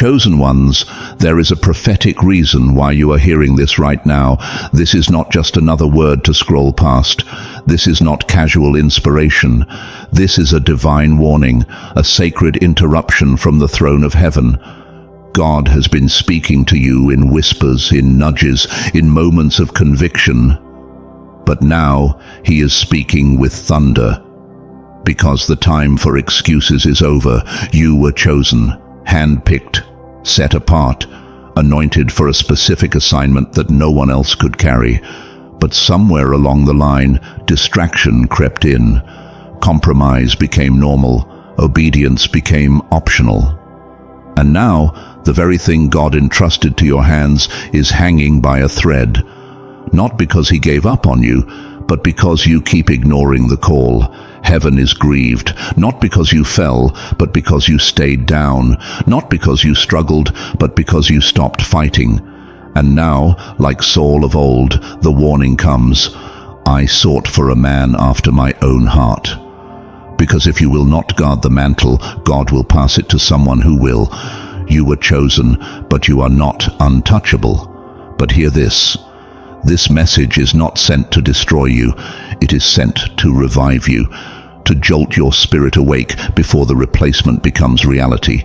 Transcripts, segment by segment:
Chosen ones, there is a prophetic reason why you are hearing this right now. This is not just another word to scroll past. This is not casual inspiration. This is a divine warning, a sacred interruption from the throne of heaven. God has been speaking to you in whispers, in nudges, in moments of conviction. But now he is speaking with thunder. Because the time for excuses is over. You were chosen, handpicked, set apart, anointed for a specific assignment that no one else could carry. But somewhere along the line, distraction crept in. Compromise became normal. Obedience became optional. And now, the very thing God entrusted to your hands is hanging by a thread. Not because he gave up on you, but because you keep ignoring the call. Heaven is grieved, not because you fell, but because you stayed down. Not because you struggled, but because you stopped fighting. And now, like Saul of old, the warning comes, I sought for a man after my own heart. Because if you will not guard the mantle, God will pass it to someone who will. You were chosen, but you are not untouchable. But hear this. This message is not sent to destroy you. It is sent to revive you, to jolt your spirit awake before the replacement becomes reality.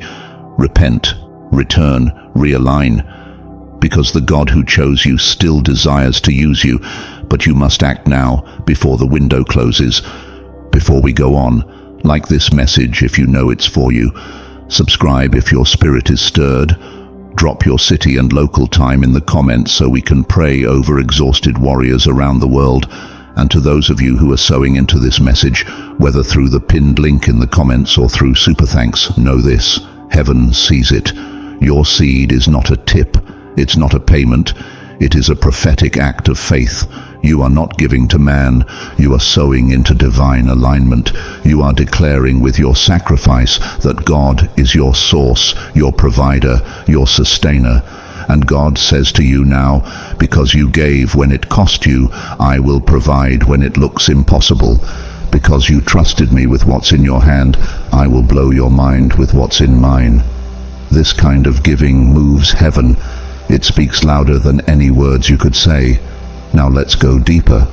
Repent, return, realign. Because the God who chose you still desires to use you, but you must act now before the window closes. Before we go on, like this message if you know it's for you. Subscribe if your spirit is stirred. Drop your city and local time in the comments so we can pray over exhausted warriors around the world. And to those of you who are sowing into this message, whether through the pinned link in the comments or through super thanks, know this: heaven sees it. Your seed is not a tip, it's not a payment, it is a prophetic act of faith. You are not giving to man, you are sowing into divine alignment. You are declaring with your sacrifice that God is your source, your provider, your sustainer. And God says to you now, because you gave when it cost you, I will provide when it looks impossible. Because you trusted me with what's in your hand, I will blow your mind with what's in mine. This kind of giving moves heaven. It speaks louder than any words you could say. Now let's go deeper.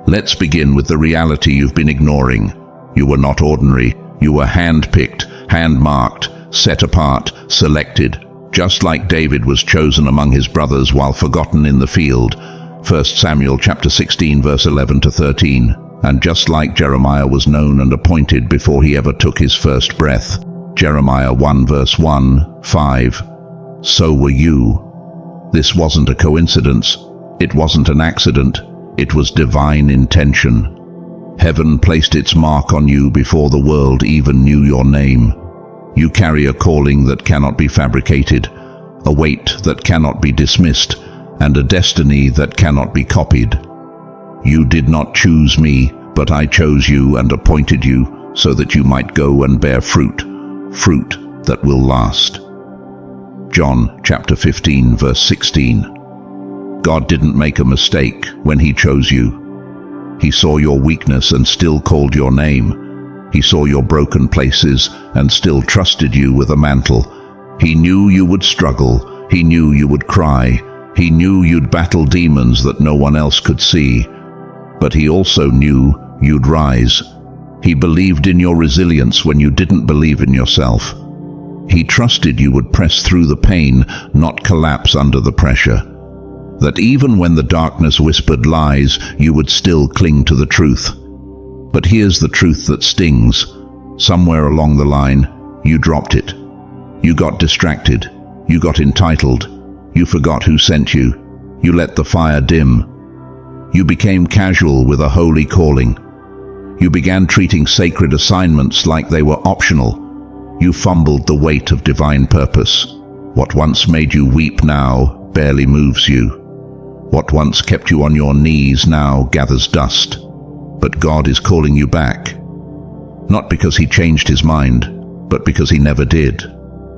Let's begin with the reality you've been ignoring. You were not ordinary. You were hand-picked, hand-marked, set apart, selected. Just like David was chosen among his brothers while forgotten in the field. 1 Samuel chapter 16 verse 11 to 13. And just like Jeremiah was known and appointed before he ever took his first breath. Jeremiah 1 verse 1, 5. So were you. This wasn't a coincidence. It wasn't an accident. It was divine intention. Heaven placed its mark on you before the world even knew your name. You carry a calling that cannot be fabricated, a weight that cannot be dismissed, and a destiny that cannot be copied. You did not choose me, but I chose you and appointed you so that you might go and bear fruit, fruit that will last. John chapter 15 verse 16. God didn't make a mistake when he chose you. He saw your weakness and still called your name. He saw your broken places and still trusted you with a mantle. He knew you would struggle. He knew you would cry. He knew you'd battle demons that no one else could see. But he also knew you'd rise. He believed in your resilience when you didn't believe in yourself. He trusted you would press through the pain, not collapse under the pressure. That even when the darkness whispered lies, you would still cling to the truth. But here's the truth that stings. Somewhere along the line, you dropped it. You got distracted. You got entitled. You forgot who sent you. You let the fire dim. You became casual with a holy calling. You began treating sacred assignments like they were optional. You fumbled the weight of divine purpose. What once made you weep now barely moves you. What once kept you on your knees now gathers dust. But God is calling you back. Not because he changed his mind, but because he never did.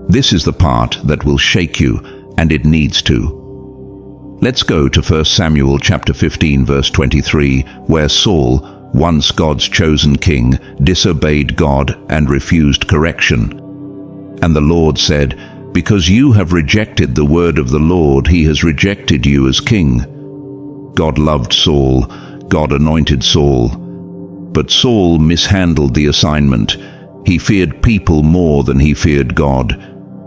This is the part that will shake you, and it needs to. Let's go to 1 Samuel chapter 15 verse 23, where Saul, once God's chosen king, disobeyed God and refused correction. And the Lord said, Because you have rejected the word of the Lord, he has rejected you as king. God loved Saul. God anointed Saul. But Saul mishandled the assignment. He feared people more than he feared God.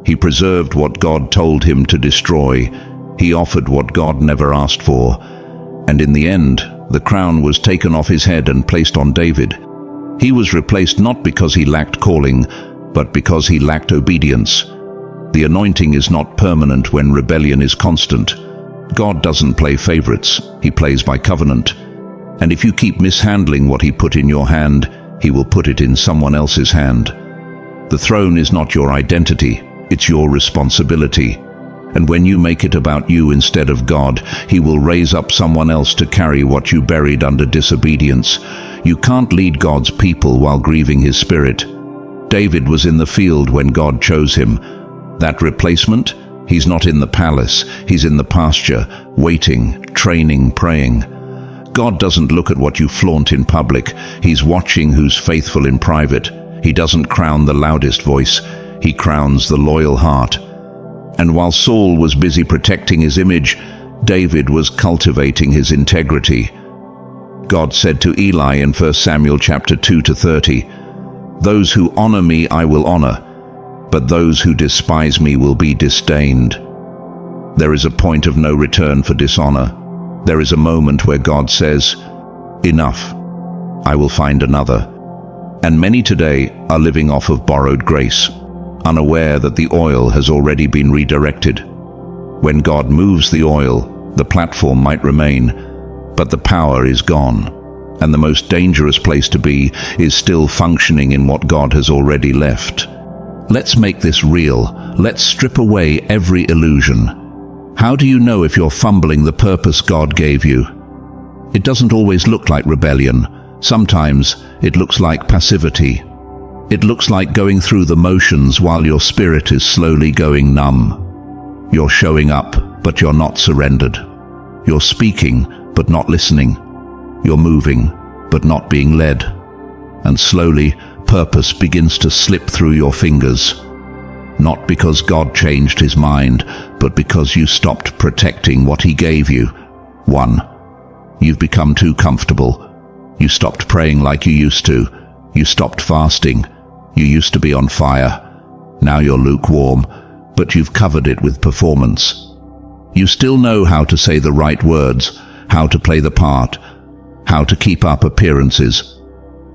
He preserved what God told him to destroy. He offered what God never asked for. And in the end, the crown was taken off his head and placed on David. He was replaced not because he lacked calling, but because he lacked obedience. The anointing is not permanent when rebellion is constant. God doesn't play favorites, he plays by covenant. And if you keep mishandling what he put in your hand, he will put it in someone else's hand. The throne is not your identity, it's your responsibility. And when you make it about you instead of God, he will raise up someone else to carry what you buried under disobedience. You can't lead God's people while grieving his spirit. David was in the field when God chose him. That replacement? He's not in the palace, he's in the pasture, waiting, training, praying. God doesn't look at what you flaunt in public, he's watching who's faithful in private. He doesn't crown the loudest voice, he crowns the loyal heart. And while Saul was busy protecting his image, David was cultivating his integrity. God said to Eli in 1 Samuel chapter 2-30, "Those who honor me I will honor, but those who despise me will be disdained." There is a point of no return for dishonor. There is a moment where God says, "Enough, I will find another." And many today are living off of borrowed grace, unaware that the oil has already been redirected. When God moves the oil, the platform might remain, but the power is gone. And the most dangerous place to be is still functioning in what God has already left. Let's make this real. Let's strip away every illusion. How do you know if you're fumbling the purpose God gave you? It doesn't always look like rebellion. Sometimes it looks like passivity. It looks like going through the motions while your spirit is slowly going numb. You're showing up, but you're not surrendered. You're speaking, but not listening. You're moving, but not being led. And slowly, purpose begins to slip through your fingers. Not because God changed his mind, but because you stopped protecting what he gave you. 1. You've become too comfortable. You stopped praying like you used to. You stopped fasting. You used to be on fire. Now you're lukewarm, but you've covered it with performance. You still know how to say the right words, how to play the part, how to keep up appearances.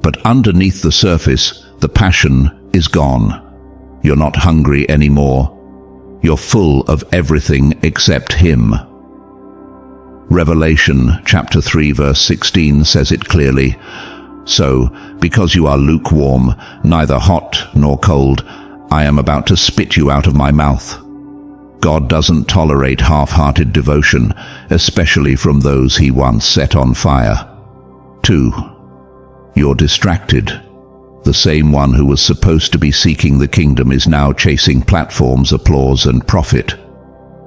But underneath the surface, the passion is gone. You're not hungry anymore. You're full of everything except him. Revelation chapter 3 verse 16 says it clearly. "So, because you are lukewarm, neither hot nor cold, I am about to spit you out of my mouth." God doesn't tolerate half-hearted devotion, especially from those he once set on fire. 2. You're distracted. The same one who was supposed to be seeking the kingdom is now chasing platforms, applause, and profit.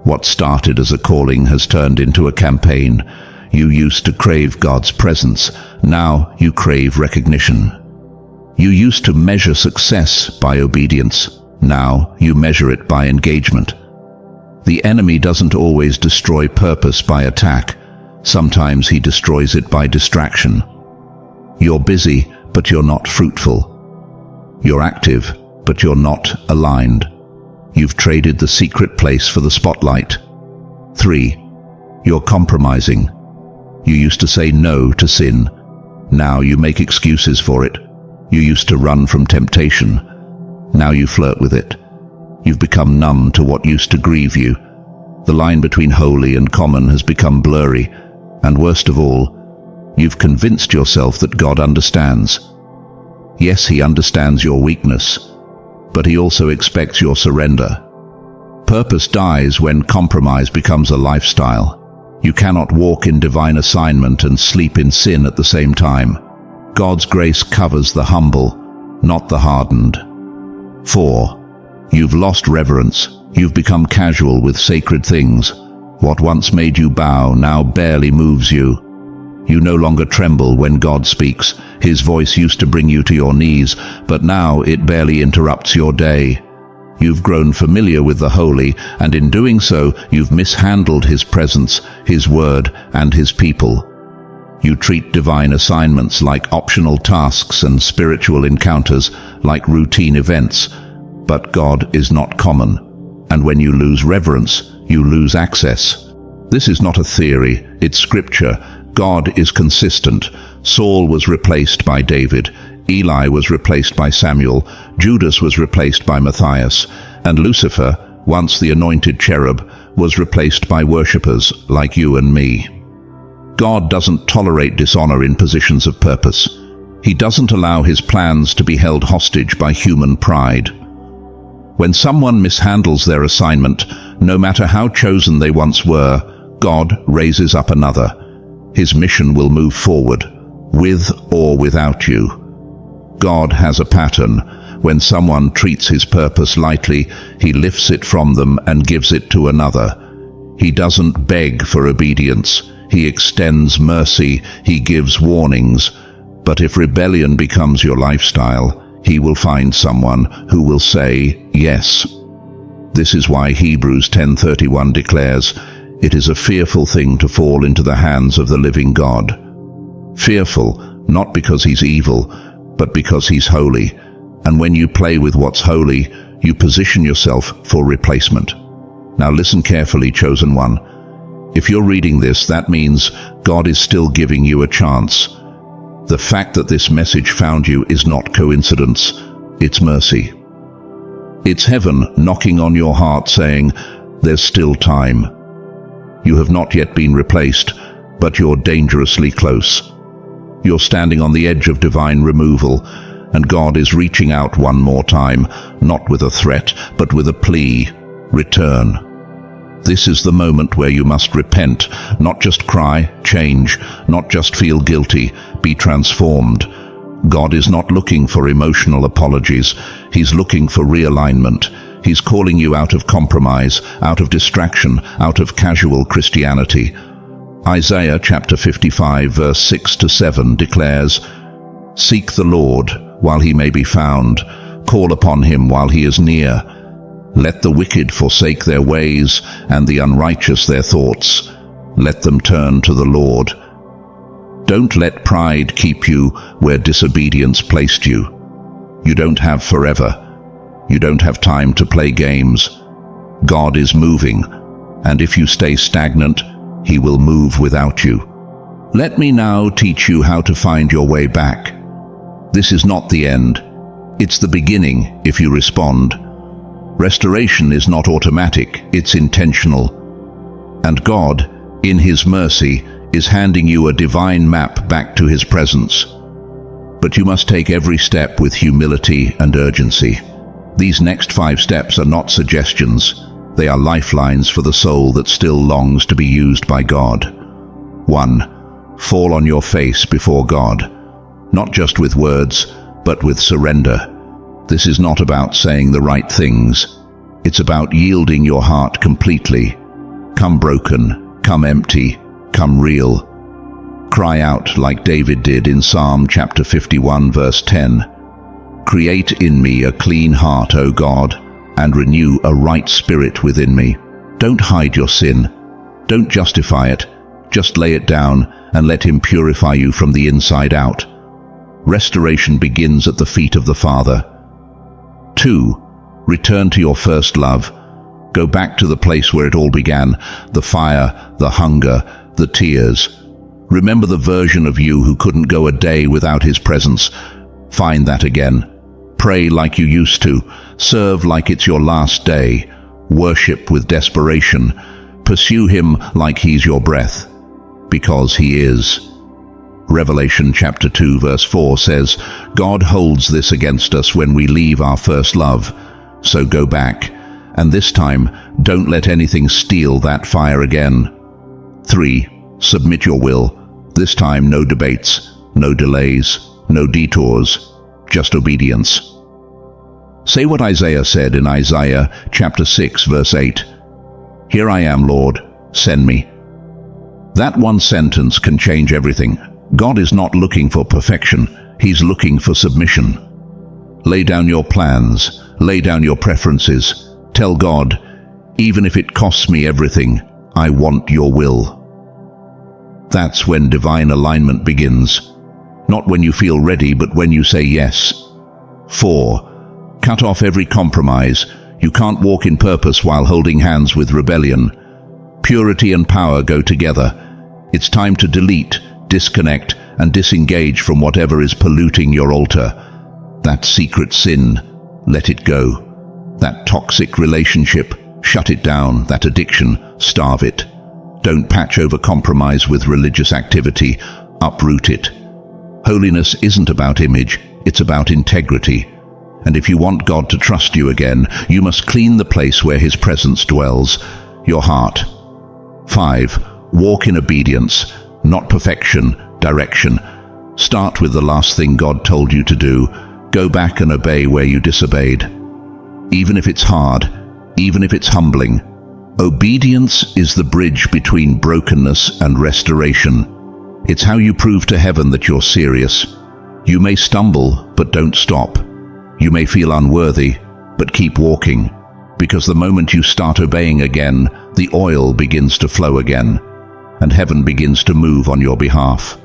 What started as a calling has turned into a campaign. You used to crave God's presence. Now you crave recognition. You used to measure success by obedience. Now you measure it by engagement. The enemy doesn't always destroy purpose by attack. Sometimes he destroys it by distraction. You're busy, but you're not fruitful. You're active, but you're not aligned. You've traded the secret place for the spotlight. 3. You're compromising. You used to say no to sin. Now you make excuses for it. You used to run from temptation. Now you flirt with it. You've become numb to what used to grieve you. The line between holy and common has become blurry. And worst of all, you've convinced yourself that God understands. Yes, he understands your weakness, but he also expects your surrender. Purpose dies when compromise becomes a lifestyle. You cannot walk in divine assignment and sleep in sin at the same time. God's grace covers the humble, not the hardened. 4. You've lost reverence. You've become casual with sacred things. What once made you bow now barely moves you. You no longer tremble when God speaks. His voice used to bring you to your knees, but now it barely interrupts your day. You've grown familiar with the holy, and in doing so, you've mishandled his presence, his word, and his people. You treat divine assignments like optional tasks and spiritual encounters like routine events. But God is not common, and when you lose reverence, you lose access. This is not a theory, it's scripture. God is consistent. Saul was replaced by David. Eli was replaced by Samuel. Judas was replaced by Matthias. And Lucifer, once the anointed cherub, was replaced by worshippers like you and me. God doesn't tolerate dishonor in positions of purpose. He doesn't allow his plans to be held hostage by human pride. When someone mishandles their assignment, no matter how chosen they once were, God raises up another. His mission will move forward, with or without you. God has a pattern. When someone treats his purpose lightly, he lifts it from them and gives it to another. He doesn't beg for obedience. He extends mercy. He gives warnings. But if rebellion becomes your lifestyle, he will find someone who will say yes. This is why Hebrews 10:31 declares, "It is a fearful thing to fall into the hands of the living God." Fearful, not because he's evil, but because he's holy. And when you play with what's holy, you position yourself for replacement. Now listen carefully, chosen one. If you're reading this, that means God is still giving you a chance. The fact that this message found you is not coincidence, it's mercy. It's heaven knocking on your heart saying, there's still time. You have not yet been replaced, but you're dangerously close. You're standing on the edge of divine removal, and God is reaching out one more time, not with a threat, but with a plea: return. This is the moment where you must repent, not just cry, change, not just feel guilty, be transformed. God is not looking for emotional apologies. He's looking for realignment. He's calling you out of compromise, out of distraction, out of casual Christianity. Isaiah chapter 55 verse 6-7 declares, "Seek the Lord while he may be found. Call upon him while he is near. Let the wicked forsake their ways, and the unrighteous their thoughts. Let them turn to the Lord." Don't let pride keep you where disobedience placed you. You don't have forever. You don't have time to play games. God is moving, and if you stay stagnant, he will move without you. Let me now teach you how to find your way back. This is not the end. It's the beginning if you respond. Restoration is not automatic, it's intentional. And God, in his mercy, is handing you a divine map back to his presence. But you must take every step with humility and urgency. These next 5 steps are not suggestions. They are lifelines for the soul that still longs to be used by God. 1. Fall on your face before God. Not just with words, but with surrender. This is not about saying the right things. It's about yielding your heart completely. Come broken, come empty, come real. Cry out like David did in Psalm chapter 51 verse 10. "Create in me a clean heart, O God, and renew a right spirit within me." Don't hide your sin. Don't justify it. Just lay it down and let him purify you from the inside out. Restoration begins at the feet of the Father. 2. Return to your first love. Go back to the place where it all began, the fire, the hunger, the tears. Remember the version of you who couldn't go a day without his presence. Find that again. Pray like you used to. Serve like it's your last day. Worship with desperation. Pursue him like he's your breath. Because he is. Revelation chapter 2 verse 4 says, "God holds this against us when we leave our first love. So go back, and this time, don't let anything steal that fire again." 3. Submit your will. This time, no debates, no delays, no detours, just obedience. Say what Isaiah said in Isaiah chapter 6 verse 8. "Here I am, Lord, send me." That one sentence can change everything. God is not looking for perfection, he's looking for submission. Lay down your plans, Lay down your preferences. Tell God, even if it costs me everything, I want your will. That's when divine alignment begins. Not when you feel ready, but when you say yes. 4. Cut off every compromise. You can't walk in purpose while holding hands with rebellion. Purity and power go together. It's time to delete, disconnect, and disengage from whatever is polluting your altar. That secret sin, let it go. That toxic relationship, shut it down. That addiction, starve it. Don't patch over compromise with religious activity, uproot it. Holiness isn't about image, it's about integrity. And if you want God to trust you again, you must clean the place where His presence dwells, your heart. 5. Walk in obedience, not perfection, direction. Start with the last thing God told you to do. Go back and obey where you disobeyed. Even if it's hard, even if it's humbling. Obedience is the bridge between brokenness and restoration. It's how you prove to heaven that you're serious. You may stumble, but don't stop. You may feel unworthy, but keep walking. Because the moment you start obeying again, the oil begins to flow again, and heaven begins to move on your behalf.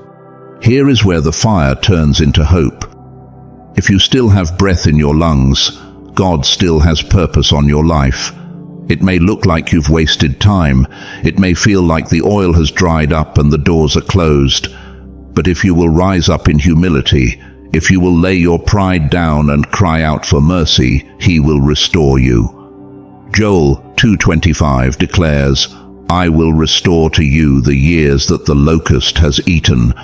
Here is where the fire turns into hope. If you still have breath in your lungs, God still has purpose on your life. It may look like you've wasted time. It may feel like the oil has dried up and the doors are closed. But if you will rise up in humility, if you will lay your pride down and cry out for mercy, He will restore you. Joel 2:25 declares, I will restore to you the years that the locust has eaten.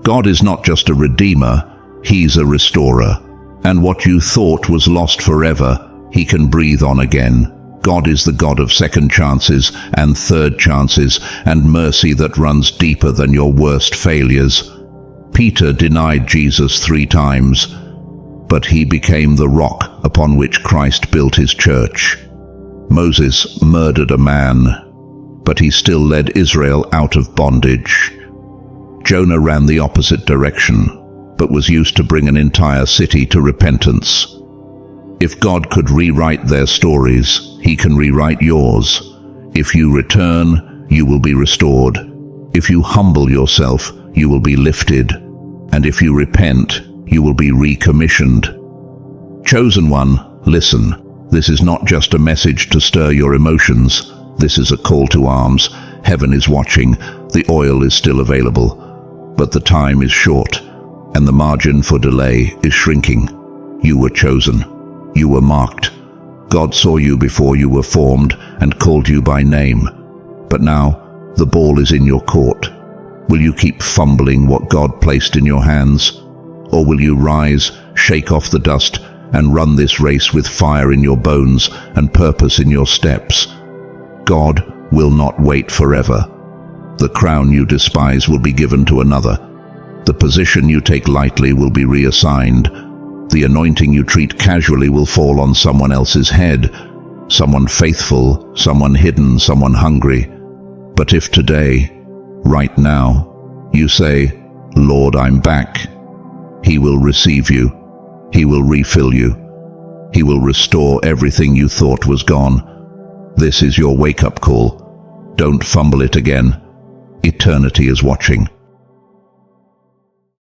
God is not just a redeemer, He's a restorer. And what you thought was lost forever, He can breathe on again. God is the God of second chances and third chances and mercy that runs deeper than your worst failures. Peter denied Jesus 3 times, but he became the rock upon which Christ built His church. Moses murdered a man, but he still led Israel out of bondage. Jonah ran the opposite direction, but was used to bring an entire city to repentance. If God could rewrite their stories, He can rewrite yours. If you return, you will be restored. If you humble yourself, you will be lifted. And if you repent, you will be recommissioned. Chosen one, listen. This is not just a message to stir your emotions. This is a call to arms. Heaven is watching. The oil is still available. But the time is short, and the margin for delay is shrinking. You were chosen. You were marked. God saw you before you were formed and called you by name. But now, the ball is in your court. Will you keep fumbling what God placed in your hands? Or will you rise, shake off the dust, and run this race with fire in your bones and purpose in your steps? God will not wait forever. The crown you despise will be given to another. The position you take lightly will be reassigned. The anointing you treat casually will fall on someone else's head. Someone faithful, someone hidden, someone hungry. But if today, right now, you say, Lord, I'm back, He will receive you. He will refill you. He will restore everything you thought was gone. This is your wake-up call. Don't fumble it again. Eternity is watching.